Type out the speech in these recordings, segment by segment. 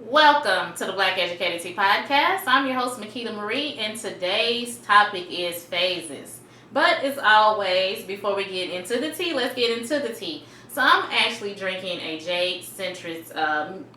Welcome to the Black Educated Tea Podcast. I'm your host, Makeda Marie, and today's topic is phases. But as always, before we get into the tea, let's get into the tea. So I'm actually drinking a Jade Citrus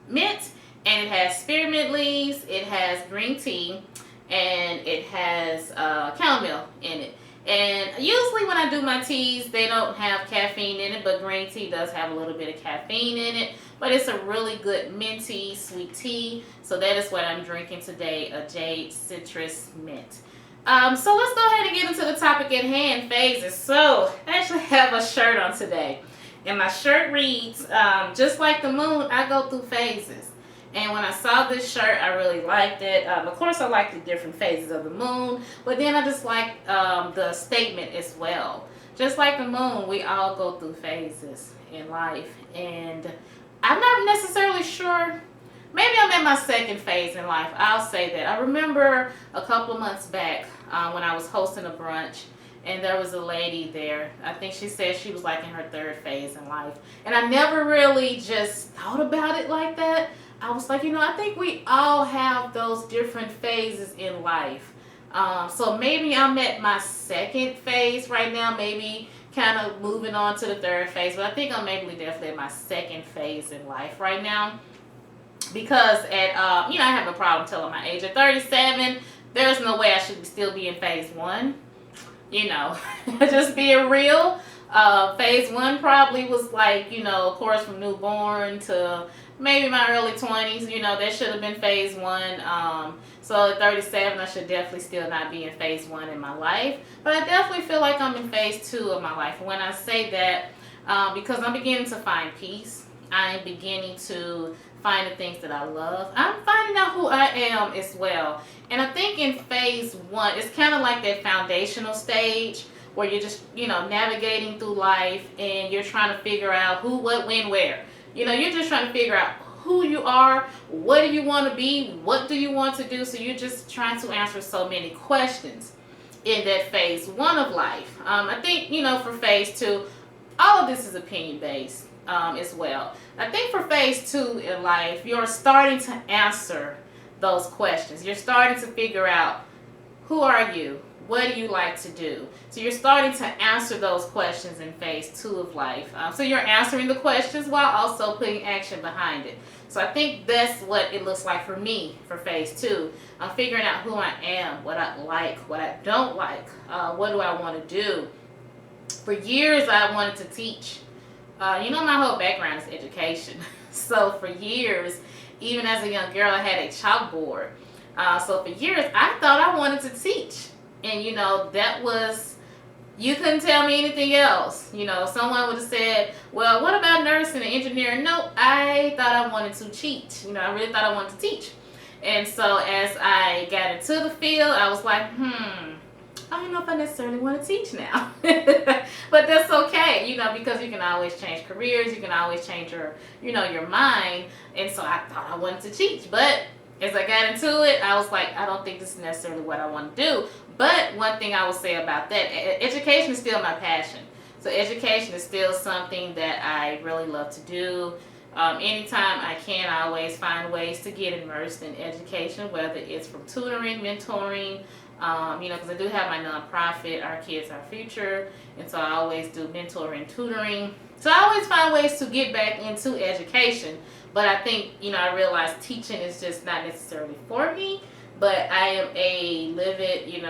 mint, and it has spearmint leaves, it has green tea, and it has chamomile in it. And usually when I do my teas, they don't have caffeine in it, but green tea does have a little bit of caffeine in it. But it's a really good minty, sweet tea. So that is what I'm drinking today, a Jade Citrus Mint. So let's go ahead and get into the topic at hand, phases. So I actually have a shirt on today. And my shirt reads, just like the moon, I go through phases. And when I saw this shirt, I really liked it. Of course, I like the different phases of the moon, but then I just like the statement as well. Just like the moon, we all go through phases in life. And I'm not necessarily sure. Maybe I'm in my second phase in life. I'll say that. I remember a couple of months back when I was hosting a brunch, and there was a lady there. I think she said she was like in her third phase in life. And I never really just thought about it like that. I was like, I think we all have those different phases in life. So maybe I'm at my second phase right now, maybe kind of moving on to the third phase. But I think I'm maybe definitely at my second phase in life right now. Because I have no problem telling my age. At 37, there's no way I should still be in phase one. Just being real. Phase one probably was like, of course, from newborn to maybe my early 20s. That should have been phase one. So at 37, I should definitely still not be in phase one in my life. But I definitely feel like I'm in phase two of my life. And when I say that, because I'm beginning to find peace, I'm beginning to find the things that I love. I'm finding out who I am as well. And I think in phase one, it's kind of like that foundational stage where you're just, navigating through life and you're trying to figure out who, what, when, where. You're just trying to figure out who you are, what do you want to be, what do you want to do. So you're just trying to answer so many questions in that phase one of life. I think, for phase two, all of this is opinion based as well. I think for phase two in life, you're starting to answer those questions. You're starting to figure out, who are you? What do you like to do? So you're starting to answer those questions in phase two of life. So you're answering the questions while also putting action behind it. So I think that's what it looks like for me for phase two. I'm figuring out who I am, what I like, what I don't like, what do I want to do. For years, I wanted to teach. My whole background is education. So for years, even as a young girl, I had a chalkboard. So for years, I thought I wanted to teach. And, that was, you couldn't tell me anything else. Someone would have said, well, what about nursing and engineering? No, I thought I wanted to teach. I really thought I wanted to teach. And so as I got into the field, I was like, I don't know if I necessarily want to teach now. But that's okay, because you can always change careers. You can always change your mind. And so I thought I wanted to teach. But as I got into it, I was like, I don't think this is necessarily what I want to do. But one thing I will say about that, education is still my passion. So education is still something that I really love to do. Anytime I can, I always find ways to get immersed in education, whether it's from tutoring, mentoring, because I do have my nonprofit, Our Kids, Our Future, and so I always do mentoring, tutoring. So I always find ways to get back into education, but I think, I realize teaching is just not necessarily for me, but I am a livid,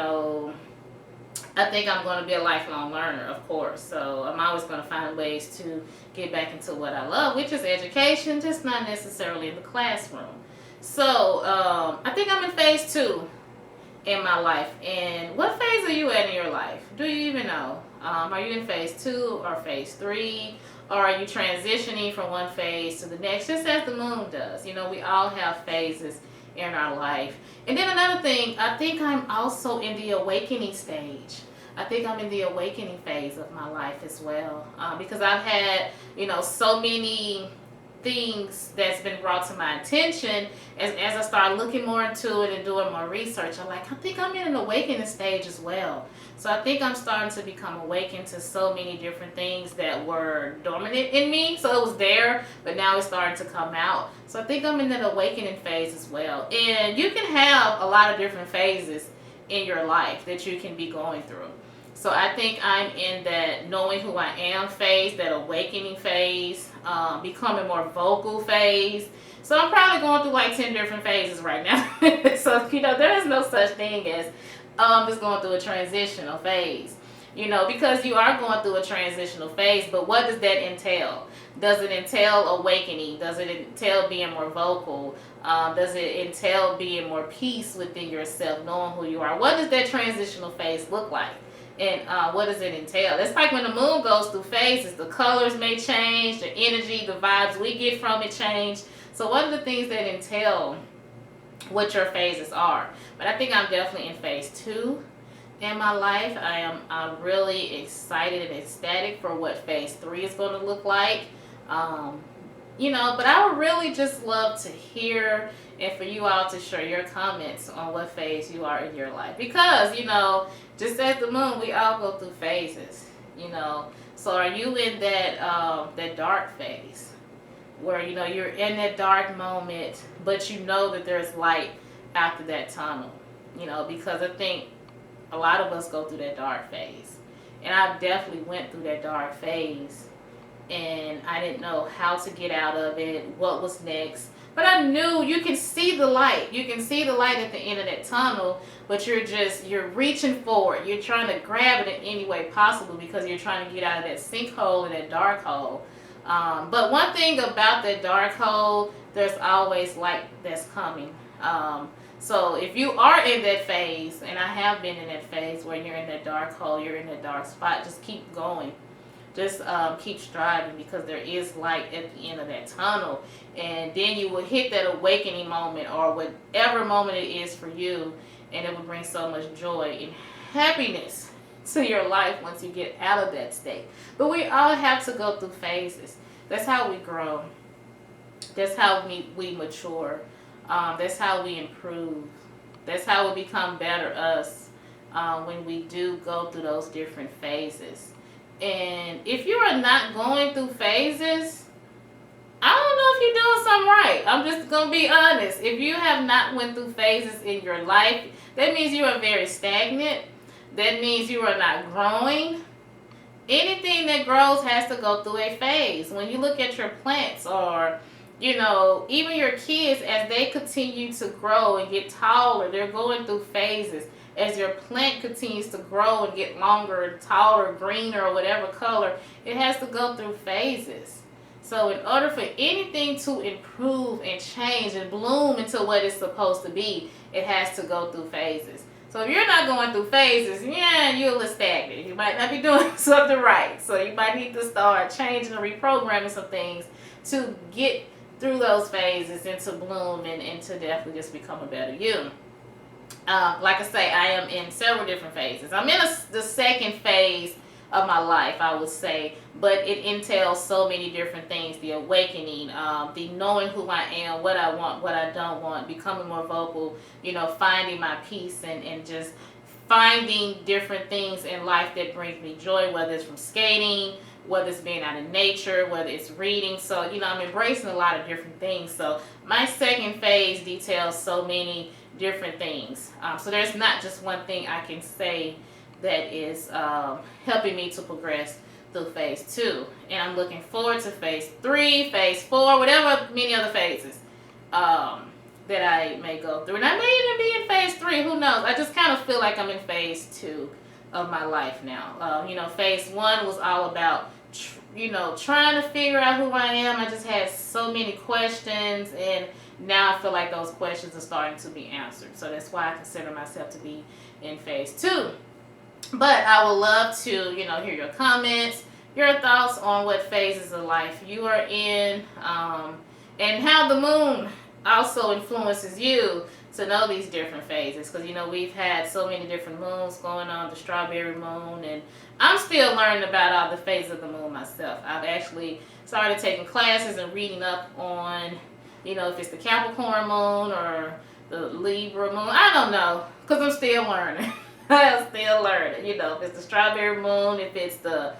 I think I'm going to be a lifelong learner, of course, so I'm always going to find ways to get back into what I love, which is education, just not necessarily in the classroom. So I think I'm in phase two in my life. And what phase are you at in your life? Do you even know? Are you in phase two or phase three? Or are you transitioning from one phase to the next, just as the moon does? We all have phases in our life. And then another thing, I think I'm also in the awakening stage. I think I'm in the awakening phase of my life as well. Because I've had, so many things that's been brought to my attention as I start looking more into it and doing more research. I think I'm in an awakening stage as well. So I think I'm starting to become awakened to so many different things that were dormant in me. So it was there, but now it's starting to come out. So I think I'm in that awakening phase as well. And you can have a lot of different phases in your life that you can be going through. So I think I'm in that knowing who I am phase, that awakening phase, becoming more vocal phase. So I'm probably going through like 10 different phases right now. So, there is no such thing as just going through a transitional phase. Because you are going through a transitional phase, but what does that entail? Does it entail awakening? Does it entail being more vocal? Does it entail being more peace within yourself, knowing who you are? What does that transitional phase look like? And what does it entail? It's like when the moon goes through phases, the colors may change, the energy, the vibes we get from it change. So what are the things that entail what your phases are? But I think I'm definitely in phase 2 in my life. I'm really excited and ecstatic for what phase 3 is going to look like. But I would really just love to hear and for you all to share your comments on what phase you are in your life. Because, just as the moon, we all go through phases, So are you in that dark phase where, you're in that dark moment, but you know that there's light after that tunnel, because I think a lot of us go through that dark phase. And I definitely went through that dark phase. And I didn't know how to get out of it, what was next. But I knew you can see the light. You can see the light at the end of that tunnel, but you're reaching forward. You're trying to grab it in any way possible because you're trying to get out of that sinkhole and that dark hole. But one thing about that dark hole, there's always light that's coming. So if you are in that phase, and I have been in that phase where you're in that dark hole, you're in that dark spot, just keep going. Just keep striving, because there is light at the end of that tunnel. And then you will hit that awakening moment, or whatever moment it is for you, and it will bring so much joy and happiness to your life once you get out of that state. But we all have to go through phases. That's how we grow. That's how we mature. That's how we improve. That's how we become better us when we do go through those different phases. And if you are not going through phases, I don't know if you're doing something right. I'm just going to be honest. If you have not went through phases in your life, that means you are very stagnant. That means you are not growing. Anything that grows has to go through a phase. When you look at your plants, or even your kids, as they continue to grow and get taller, they're going through phases. As your plant continues to grow and get longer, taller, greener, or whatever color, it has to go through phases. So in order for anything to improve and change and bloom into what it's supposed to be, it has to go through phases. So if you're not going through phases, you're a little stagnant. You might not be doing something right. So you might need to start changing or reprogramming some things to get through those phases and to bloom and to definitely just become a better you. Like I say, I am in several different phases. I'm in the second phase of my life, I would say, but it entails so many different things: the awakening, the knowing who I am, what I want, what I don't want, becoming more vocal, finding my peace, and just finding different things in life that brings me joy, whether it's from skating, whether it's being out in nature, whether it's reading. So, I'm embracing a lot of different things. So my second phase details so many different things. So there's not just one thing I can say that is helping me to progress through phase 2. And I'm looking forward to phase 3, phase 4, whatever many other phases that I may go through. And I may even be in phase 3, who knows? I just kind of feel like I'm in phase 2 of my life now. Phase 1 was all about trying to figure out who I am. I just had so many questions, and now I feel like those questions are starting to be answered. So that's why I consider myself to be in phase 2. But I would love to, hear your comments, your thoughts on what phases of life you are in, and how the moon also influences you to know these different phases, because we've had so many different moons going on, the strawberry moon, and I'm still learning about all the phases of the moon myself. I've actually started taking classes and reading up on, if it's the Capricorn moon or the Libra moon. I don't know, because I'm still learning. I'm still learning. If it's the strawberry moon, if it's the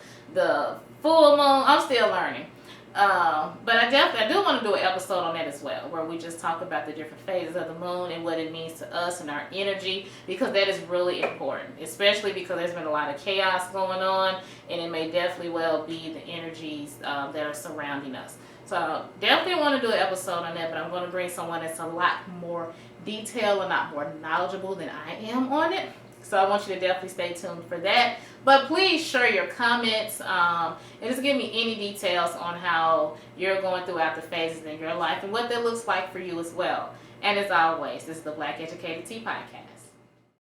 full moon, I'm still learning. But I do want to do an episode on that as well, where we just talk about the different phases of the moon and what it means to us and our energy, because that is really important, especially because there's been a lot of chaos going on, and it may definitely well be the energies that are surrounding us. So definitely want to do an episode on that, but I'm going to bring someone that's a lot more detailed and a lot more knowledgeable than I am on it. So I want you to definitely stay tuned for that. But please share your comments and just give me any details on how you're going throughout the phases in your life and what that looks like for you as well. And as always, this is the Black Educated Tea Podcast.